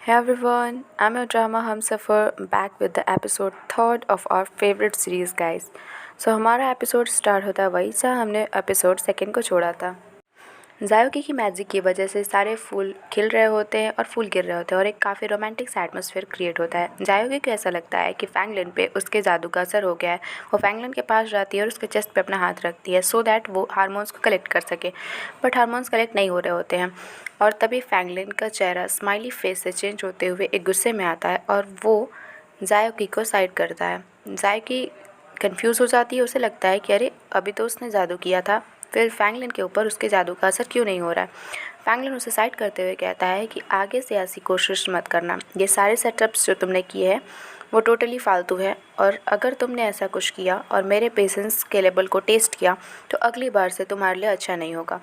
Hey everyone, I'm your drama Humsafar back with the episode third of our favorite series guys. हमारा episode start होता है वही जहाँ हमने एपिसोड सेकंड को छोड़ा था। जायोकी की मैजिक की वजह से सारे फूल खिल रहे होते हैं और फूल गिर रहे होते हैं और एक काफ़ी रोमांटिक सा एटमॉस्फेयर क्रिएट होता है। जायोकी को ऐसा लगता है कि फैंगलिन पे उसके जादू का असर हो गया है। वो फैंगलिन के पास जाती है और उसके चेस्ट पे अपना हाथ रखती है सो दैट वो हार्मोन्स को कलेक्ट कर सके, बट हार्मोन्स कलेक्ट नहीं हो रहे होते हैं। और तभी फैंगलिन का चेहरा स्माइली फेस से चेंज होते हुए एक गुस्से में आता है और वो जायोकी को साइड करता है। जायोकी कंफ्यूज हो जाती है, उसे लगता है कि अरे अभी तो उसने जादू किया था, फिर फैंगलिन के ऊपर उसके जादू का असर क्यों नहीं हो रहा है। फैंगलिन उसे साइड करते हुए कहता है कि आगे से ऐसी कोशिश मत करना, ये सारे सेटअप्स जो तुमने किए हैं वो टोटली फालतू है, और अगर तुमने ऐसा कुछ किया और मेरे पेशेंस के लेवल को टेस्ट किया तो अगली बार से तुम्हारे लिए अच्छा नहीं होगा।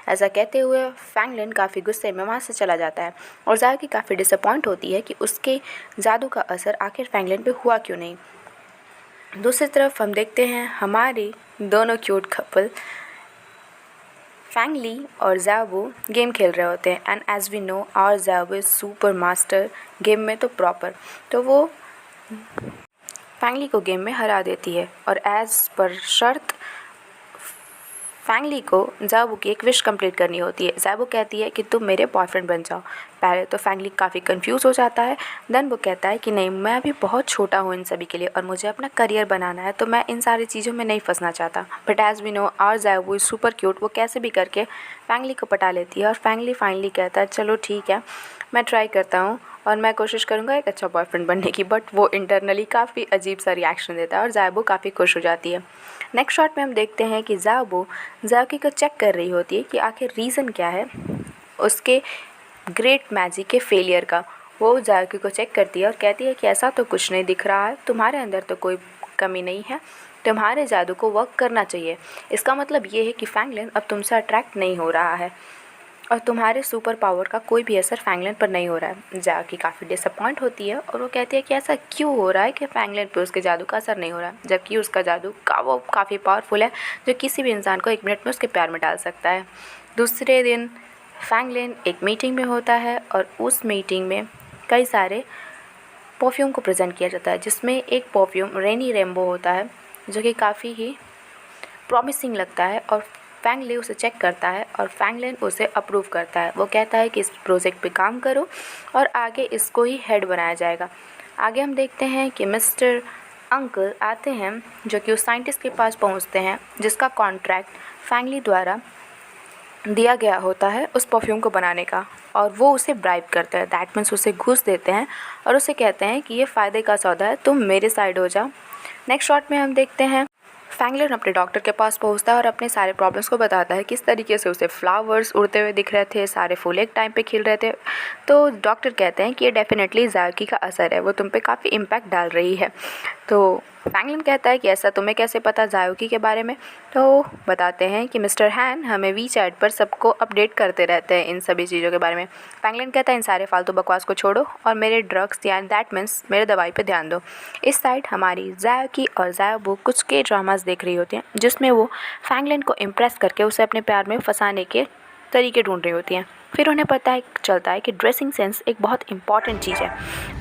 ऐसा कहते हुए फैंगलिन काफ़ी गुस्से में वहाँ से चला जाता है और जायोकी काफ़ी डिसअपॉइंट होती है कि उसके जादू का असर आखिर फैंगलिन पे हुआ क्यों नहीं। दूसरी तरफ हम देखते हैं हमारे दोनों क्यूट कपल फैंगली और ज़ाओबू गेम खेल रहे होते हैं। And as we know our Zaobu is super master game में, तो प्रॉपर तो वो फैंगली को गेम में हरा देती है और एज़ पर शर्त फैंगली को ज़ाओबू की एक विश कंप्लीट करनी होती है। ज़ाओबू कहती है कि तुम मेरे बॉयफ्रेंड बन जाओ। पहले तो फैंगली काफ़ी कंफ्यूज हो जाता है, देन वो कहता है कि नहीं, मैं अभी बहुत छोटा हूँ इन सभी के लिए और मुझे अपना करियर बनाना है, तो मैं इन सारी चीज़ों में नहीं फंसना चाहता। But as we know our Zaobu is super cute, वो कैसे भी करके फैंगली को पटा लेती है और फैंगली फाइनली कहता है चलो ठीक है, मैं ट्राई करता हूँ और मैं कोशिश करूँगा एक अच्छा बॉयफ्रेंड बनने की। बट वो इंटरनली काफ़ी अजीब सा रिएक्शन देता है और ज़ाओबू काफ़ी खुश हो जाती है। नेक्स्ट शॉट में हम देखते हैं कि ज़ाओबू जायोकी को चेक कर रही होती है कि आखिर रीज़न क्या है उसके ग्रेट मैजिक के फेलियर का। वो जायोकी को चेक करती है और कहती है कि ऐसा तो कुछ नहीं दिख रहा है, तुम्हारे अंदर तो कोई कमी नहीं है, तुम्हारे जादू को वर्क करना चाहिए। इसका मतलब ये है कि फैंगलिन अब तुमसे अट्रैक्ट नहीं हो रहा है और तुम्हारे सुपर पावर का कोई भी असर फैंगलिन पर नहीं हो रहा है। जायोकी काफ़ी डिसअपॉइंट होती है और वो कहती है कि ऐसा क्यों हो रहा है कि फैंगलिन पे उसके जादू का असर नहीं हो रहा है, जबकि उसका जादू वो काफ़ी पावरफुल है जो किसी भी इंसान को 1 मिनट में उसके प्यार में डाल सकता है। दूसरे दिन फैंगलिन एक मीटिंग में होता है और उस मीटिंग में कई सारे परफ्यूम को प्रेजेंट किया जाता है, जिसमें एक परफ्यूम रेनी रेनबो होता है जो कि काफ़ी ही प्रॉमिसिंग लगता है और फैंगली उसे चेक करता है और फैंगलिन उसे अप्रूव करता है। वो कहता है कि इस प्रोजेक्ट पे काम करो और आगे इसको ही हेड बनाया जाएगा। आगे हम देखते हैं कि मिस्टर अंकल आते हैं जो कि उस साइंटिस्ट के पास पहुंचते हैं जिसका कॉन्ट्रैक्ट फैंगली द्वारा दिया गया होता है उस परफ्यूम को बनाने का, और वो उसे ब्राइब करते हैं, दैट मीन्स उसे घूस देते हैं और उसे कहते हैं कि ये फ़ायदे का सौदा है, तुम मेरे साइड हो जाओ। नेक्स्ट शॉट में हम देखते हैं फैंगलिन अपने डॉक्टर के पास पहुंचता है और अपने सारे प्रॉब्लम्स को बताता है, किस तरीके से उसे फ्लावर्स उड़ते हुए दिख रहे थे, सारे फूल एक टाइम पे खिल रहे थे। तो डॉक्टर कहते हैं कि ये डेफिनेटली जायोकी का असर है, वो तुम पे काफ़ी इम्पैक्ट डाल रही है। तो फैंगलिन कहता है कि ऐसा तुम्हें कैसे पता जायोकी के बारे में। तो बताते हैं कि मिस्टर हैन हमें वीचैट पर सबको अपडेट करते रहते हैं इन सभी चीज़ों के बारे में। फैंगलिन कहता है इन सारे फालतू बकवास को छोड़ो और मेरे ड्रग्स या दैट मीन्स मेरे दवाई पे ध्यान दो। इस साइड हमारी जायोकी और ज़ाओबू कुछ के ड्रामास देख रही होती हैं जिसमें वो फैंगलिन को इम्प्रेस करके उसे अपने प्यार में फंसाने के तरीके ढूंढ रही होती हैं। फिर उन्हें पता है चलता है कि ड्रेसिंग सेंस एक बहुत इंपॉर्टेंट चीज़ है।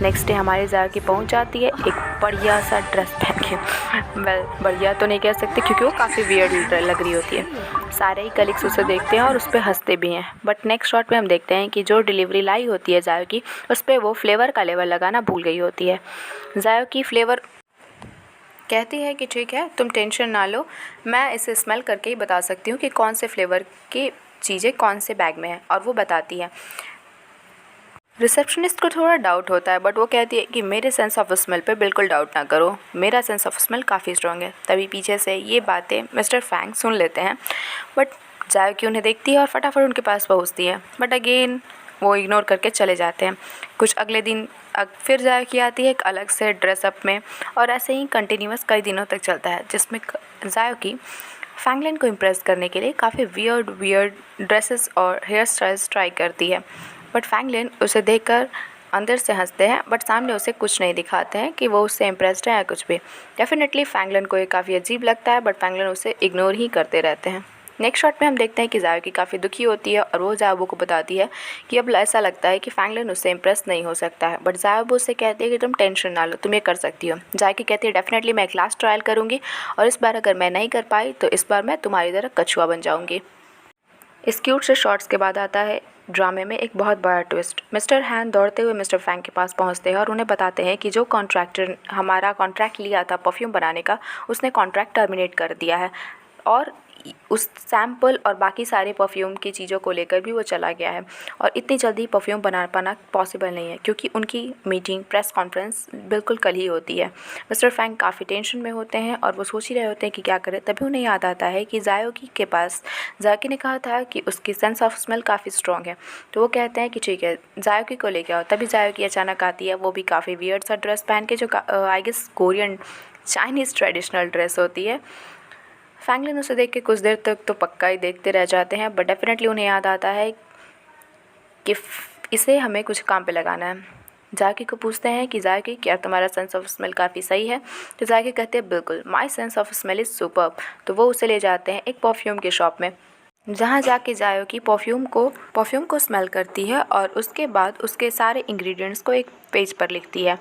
नेक्स्ट डे हमारी जायोकी पहुंच जाती है एक बढ़िया सा ड्रेस पहन के। वेल बढ़िया तो नहीं कह सकते क्योंकि वो काफ़ी वियर्ड लग रही होती है। सारे ही कलीग्स उसे देखते हैं और उस पर हंसते भी हैं। बट नेक्स्ट शॉट में हम देखते हैं कि जो डिलीवरी लाई होती है जायोकी, उस पर वो फ्लेवर का लेवल लगाना भूल गई होती है। जायोकी फ्लेवर कहती है कि ठीक है तुम टेंशन ना लो, मैं इसे स्मेल करके ही बता सकती हूँ कि कौन से फ्लेवर की चीज़ें कौन से बैग में है, और वो बताती है। रिसेप्शनिस्ट को थोड़ा डाउट होता है बट वो कहती है कि मेरे सेंस ऑफ स्मेल पे बिल्कुल डाउट ना करो, मेरा सेंस ऑफ स्मेल काफ़ी स्ट्रॉन्ग है। तभी पीछे से ये बातें मिस्टर फैंग सुन लेते हैं, बट जायोकी उन्हें देखती है और फटाफट उनके पास पहुँचती है, बट अगेन वो इग्नोर करके चले जाते हैं। कुछ अगले दिन फिर जायोकी आती है एक अलग से ड्रेसअप में, और ऐसे ही कंटिन्यूअस कई दिनों तक चलता है जिसमें जायोकी फैंगलिन को इम्प्रेस करने के लिए काफ़ी वियर्ड ड्रेसेस और हेयर स्टाइल्स ट्राई करती है। बट फैंगलिन उसे देखकर अंदर से हंसते हैं बट सामने उसे कुछ नहीं दिखाते हैं कि वो उससे इम्प्रेस्ड है या कुछ भी। डेफिनेटली फैंगलिन को ये काफ़ी अजीब लगता है बट फैंगलिन उसे इग्नोर ही करते रहते हैं। नेक्स्ट शॉट में हम देखते हैं कि जायोकी काफ़ी दुखी होती है और वो जायोबू को बताती है कि अब ऐसा लगता है कि फैंगलिन उससे इम्प्रेस नहीं हो सकता है। बट जायोबू उससे कहती है कि तुम टेंशन ना लो, तुम ये कर सकती हो। जायोकी कहती है डेफिनेटली मैं एक लास्ट ट्रायल करूँगी और इस बार अगर मैं नहीं कर पाई तो इस बार मैं तुम्हारी तरह कछुआ बन जाऊँगी। इस क्यूट से शॉट्स के बाद आता है ड्रामे में एक बहुत बड़ा ट्विस्ट। मिस्टर हैन दौड़ते हुए मिस्टर फैंग के पास पहुंचते हैं और उन्हें बताते हैं कि जो कॉन्ट्रैक्टर हमारा कॉन्ट्रैक्ट लिया था परफ्यूम बनाने का, उसने कॉन्ट्रैक्ट टर्मिनेट कर दिया है और उस सैम्पल और बाकी सारे परफ्यूम की चीज़ों को लेकर भी वो चला गया है और इतनी जल्दी परफ्यूम बना पाना पॉसिबल नहीं है क्योंकि उनकी मीटिंग प्रेस कॉन्फ्रेंस बिल्कुल कल ही होती है। मिस्टर फैंग काफ़ी टेंशन में होते हैं और वो सोच ही रहे होते हैं कि क्या करें, तभी उन्हें याद आता है कि जायोकी के पास जायोकी ने कहा था कि उसकी सेंस ऑफ स्मेल काफ़ी स्ट्रॉन्ग है। तो वो कहते हैं कि ठीक है जायोकी को लेके आओ। तभी जायोकी अचानक आती है, वो भी काफ़ी वियर्ड सा ड्रेस पहन के, जो I guess Korean Chinese traditional dress होती है। फैंगलिन उसे देख के कुछ देर तक तो पक्का ही देखते रह जाते हैं, बट डेफिनेटली उन्हें याद आता है कि इसे हमें कुछ काम पे लगाना है। जायोकी को पूछते हैं कि जायोकी क्या तुम्हारा सेंस ऑफ स्मेल काफ़ी सही है? तो जायोकी कहते हैं बिल्कुल, my sense of smell is superb. तो वो उसे ले जाते हैं एक परफ्यूम के शॉप में, जहाँ जाके जायोकी परफ्यूम को स्मेल करती है और उसके बाद उसके सारे इंग्रेडिएंट्स को एक पेज पर लिखती है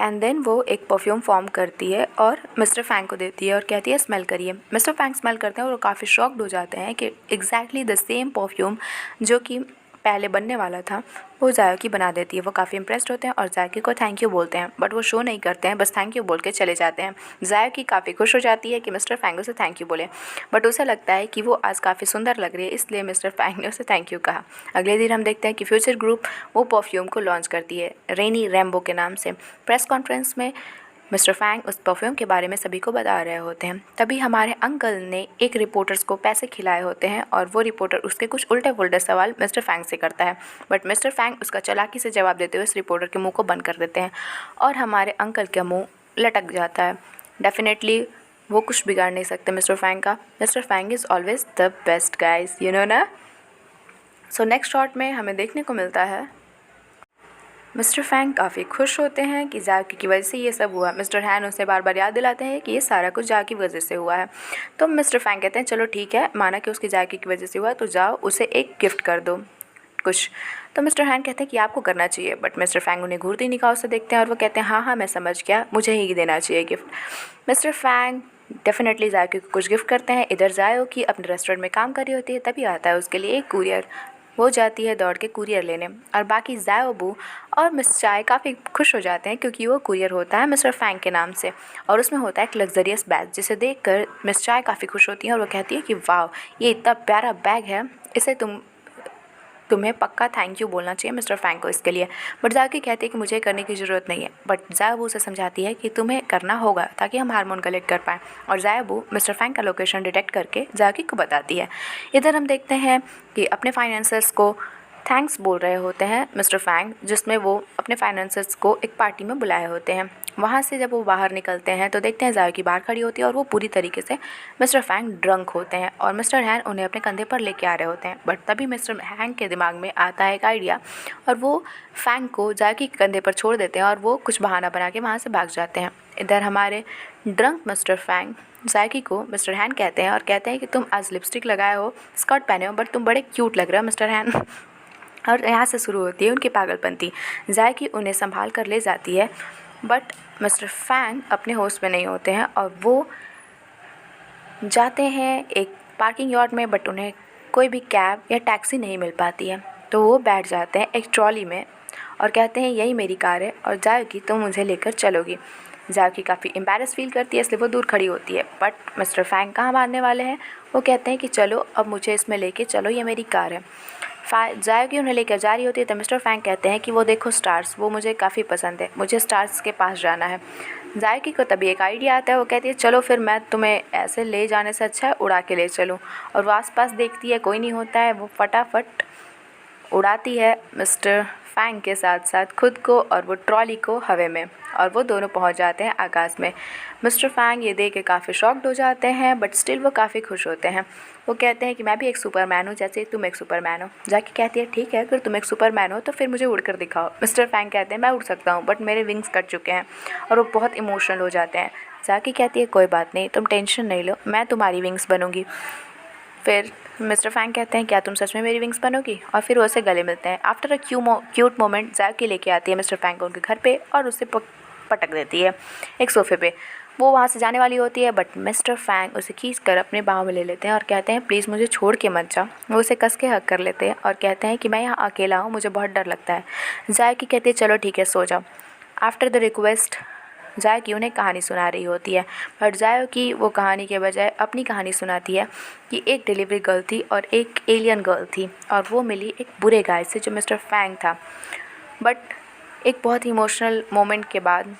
एंड देन वो एक परफ्यूम फॉर्म करती है और मिस्टर फैंग को देती है और कहती है स्मेल करिए। मिस्टर फैंग स्मेल करते हैं और वो काफ़ी शॉक्ड हो जाते हैं कि एग्जैक्टली द सेम परफ्यूम जो कि पहले बनने वाला था वो जायोकी बना देती है। वो काफ़ी इंप्रेस्ड होते हैं और जायोकी को थैंक यू बोलते हैं, बट वो शो नहीं करते हैं, बस थैंक यू बोल के चले जाते हैं। जायोकी काफ़ी खुश हो जाती है कि मिस्टर फैंग उसे थैंक यू बोले, बट उसे लगता है कि वो आज काफ़ी सुंदर लग रही है, इसलिए मिस्टर फैंग ने उसे थैंक यू कहा। अगले दिन हम देखते हैं कि फ्यूचर ग्रुप वो परफ्यूम को लॉन्च करती है रेनी रेम्बो के नाम से। प्रेस कॉन्फ्रेंस में मिस्टर फैंग उस परफ्यूम के बारे में सभी को बता रहे होते हैं। तभी हमारे अंकल ने एक रिपोर्टर्स को पैसे खिलाए होते हैं और वो रिपोर्टर उसके कुछ उल्टे पुल्टे सवाल मिस्टर फैंग से करता है, बट मिस्टर फैंग उसका चालाकी से जवाब देते हुए उस रिपोर्टर के मुंह को बंद कर देते हैं और हमारे अंकल का मुंह लटक जाता है। डेफिनेटली वो कुछ बिगाड़ नहीं सकते मिस्टर फैंग का। Mister Fang is always the best guys, you know ना। सो नेक्स्ट शॉट में हमें देखने को मिलता है मिस्टर फैंग काफ़ी खुश होते हैं कि जायोकी की वजह से ये सब हुआ। मिस्टर हैन उसे बार बार याद दिलाते हैं कि ये सारा कुछ जायोकी की वजह से हुआ है। तो मिस्टर फैंग कहते हैं चलो ठीक है, माना कि उसकी जायोकी की वजह से हुआ, तो जाओ उसे एक गिफ्ट कर दो कुछ। तो मिस्टर हैन कहते हैं कि आपको करना चाहिए, बट मिस्टर फैंग उन्हें घूरती निगाहों से देखते हैं और वो कहते हैं हाँ हाँ मैं समझ गया, मुझे ही देना चाहिए गिफ्ट। मिस्टर फैंग डेफिनेटली जायोकी को कुछ गिफ्ट करते हैं। इधर जायोकी अपने रेस्टोरेंट में काम कर रही होती है, तभी आता है उसके लिए एक कुरियर। वो जाती है दौड़ के कुरियर लेने और बाकी जायोबू और मिस चाय काफ़ी खुश हो जाते हैं क्योंकि वो कुरियर होता है मिस्टर फैंग के नाम से और उसमें होता है एक लग्जरियस बैग, जिसे देखकर मिस चाय काफ़ी खुश होती हैं और वो कहती है कि वाह ये इतना प्यारा बैग है, इसे तुम्हें पक्का थैंक यू बोलना चाहिए मिस्टर फैंग को इसके लिए। बट जायोकी कहती है कि मुझे करने की ज़रूरत नहीं है, बट जायोबू उसे समझाती है कि तुम्हें करना होगा ताकि हम हार्मोन कलेक्ट कर पाएँ और जायोबू मिस्टर फैंग का लोकेशन डिटेक्ट करके जायोकी को बताती है। इधर हम देखते हैं कि अपने फाइनेंसर्स को थैंक्स बोल रहे होते हैं मिस्टर फैंग, जिसमें वो अपने फाइनेंसर्स को एक पार्टी में बुलाए होते हैं। वहाँ से जब वो बाहर निकलते हैं तो देखते हैं जायोकी बाहर खड़ी होती है और वो पूरी तरीके से मिस्टर फैंग ड्रंक होते हैं और मिस्टर हैन उन्हें अपने कंधे पर लेके आ रहे होते हैं। बट तभी मिस्टर हैंग के दिमाग में आता है एक आइडिया और वो फैंग को जायोकी के कंधे पर छोड़ देते हैं और वो कुछ बहाना बना के वहाँ से भाग जाते हैं। इधर हमारे ड्रंक मिस्टर फैंग जायोकी को मिस्टर हैन कहते हैं और कहते हैं कि तुम आज लिपस्टिक लगाए हो, स्कर्ट पहने हो, बट तुम बड़े क्यूट लग रहे हो मिस्टर हैन। और यहाँ से शुरू होती है उनकी पागलपंती। जायोकी उन्हें संभाल कर ले जाती है, बट मिस्टर फैंग अपने होश में नहीं होते हैं और वो जाते हैं एक पार्किंग यार्ड में, बट उन्हें कोई भी कैब या टैक्सी नहीं मिल पाती है। तो वो बैठ जाते हैं एक ट्रॉली में और कहते हैं यही मेरी कार है और जायोकी तुम मुझे लेकर चलोगी। जायोकी काफ़ी एम्बैरस फील करती है, इसलिए वो दूर खड़ी होती है, बट मिस्टर फैंग कहाँ मानने वाले हैं। वो कहते हैं कि चलो अब मुझे इसमें लेके चलो, ये मेरी कार है। जायोकी उन्हें लेकर जा रही होती है तो मिस्टर फैंग कहते हैं कि वो देखो स्टार्स, वो मुझे काफ़ी पसंद है, मुझे स्टार्स के पास जाना है। जायोकी को तभी एक आइडिया आता है, वो कहती है चलो फिर मैं तुम्हें ऐसे ले जाने से अच्छा है उड़ा के ले चलूँ। और वो आसपास देखती है कोई नहीं होता है, वो फटाफट उड़ाती है मिस्टर फैंग के साथ साथ खुद को और वो ट्रॉली को हवा में, और वो दोनों पहुंच जाते हैं आकाश में। मिस्टर फैंग ये देख के काफ़ी शॉक्ड हो जाते हैं, बट स्टिल वो काफ़ी खुश होते हैं। वो कहते हैं कि मैं भी एक सुपरमैन हूँ जैसे तुम एक सुपरमैन हो। जाके कहती है ठीक है, अगर तुम एक सुपरमैन हो तो फिर मुझे उड़ कर दिखाओ। मिस्टर फैंग कहते हैं मैं उड़ सकता हूँ बट मेरे विंग्स कट चुके हैं, और वो बहुत इमोशनल हो जाते हैं। जाके कहती है कोई बात नहीं, तुम टेंशन नहीं लो, मैं तुम्हारी विंग्स बनूँगी। फिर मिस्टर फैंग कहते हैं क्या तुम सच में मेरी विंग्स बनोगी, और फिर वो उसे गले मिलते हैं। आफ्टर अ क्यूट मोमेंट ज़ायोकी लेके आती है मिस्टर फैंग को उनके घर पे और उसे पटक देती है एक सोफ़े पे। वो वहाँ से जाने वाली होती है बट मिस्टर फैंग उसे खींच कर अपने बाहों में ले लेते हैं और कहते हैं प्लीज़ मुझे छोड़ के मत जा। वो उसे कस के हग कर लेते हैं और कहते हैं कि मैं यहाँ अकेला हूँ, मुझे बहुत डर लगता है। ज़ायोकी कहती है चलो ठीक है सो जाओ। आफ्टर द रिक्वेस्ट ज़ायोकी उन्हें कहानी सुना रही होती है बट ज़ायोकी वो कहानी के बजाय अपनी कहानी सुनाती है कि एक डिलीवरी गर्ल थी और एक एलियन गर्ल थी और वो मिली एक बुरे गाय से जो मिस्टर फैंग था। बट एक बहुत ही इमोशनल मोमेंट के बाद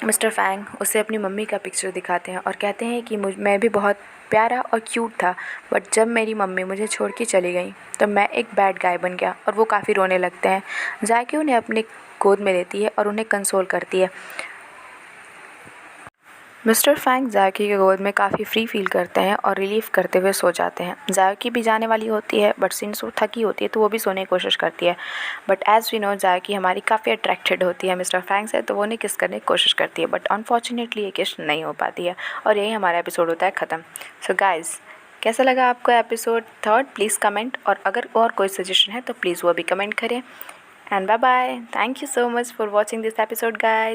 मिस्टर फैंग उसे अपनी मम्मी का पिक्चर दिखाते हैं और कहते हैं कि मैं भी बहुत प्यारा और क्यूट था बट जब मेरी मम्मी मुझे छोड़ के चली गई तो मैं एक बैड गाय बन गया, और वो काफ़ी रोने लगते हैं। ज़ायोकी उन्हें अपने गोद में लेती है और उन्हें कंसोल करती है। मिस्टर फैंग ज़ायोकी के गोद में काफ़ी फ्री फील करते हैं और रिलीफ करते हुए सो जाते हैं। ज़ायोकी भी जाने वाली होती है बट सिंस वो थकी होती है तो वो भी सोने की कोशिश करती है। बट एज़ वी नो ज़ायोकी हमारी काफ़ी अट्रैक्टेड होती है मिस्टर फैंग से, तो वो उन्हें किस करने की कोशिश करती है बट अनफॉर्चुनेटली ये किस नहीं हो पाती है और यही हमारा एपिसोड होता है ख़त्म। सो गाइज़, कैसा लगा आपको एपिसोड 3? प्लीज़ कमेंट, और अगर और कोई सजेशन है तो प्लीज़ वो भी कमेंट करें। And bye bye. Thank you so much for watching this episode guys.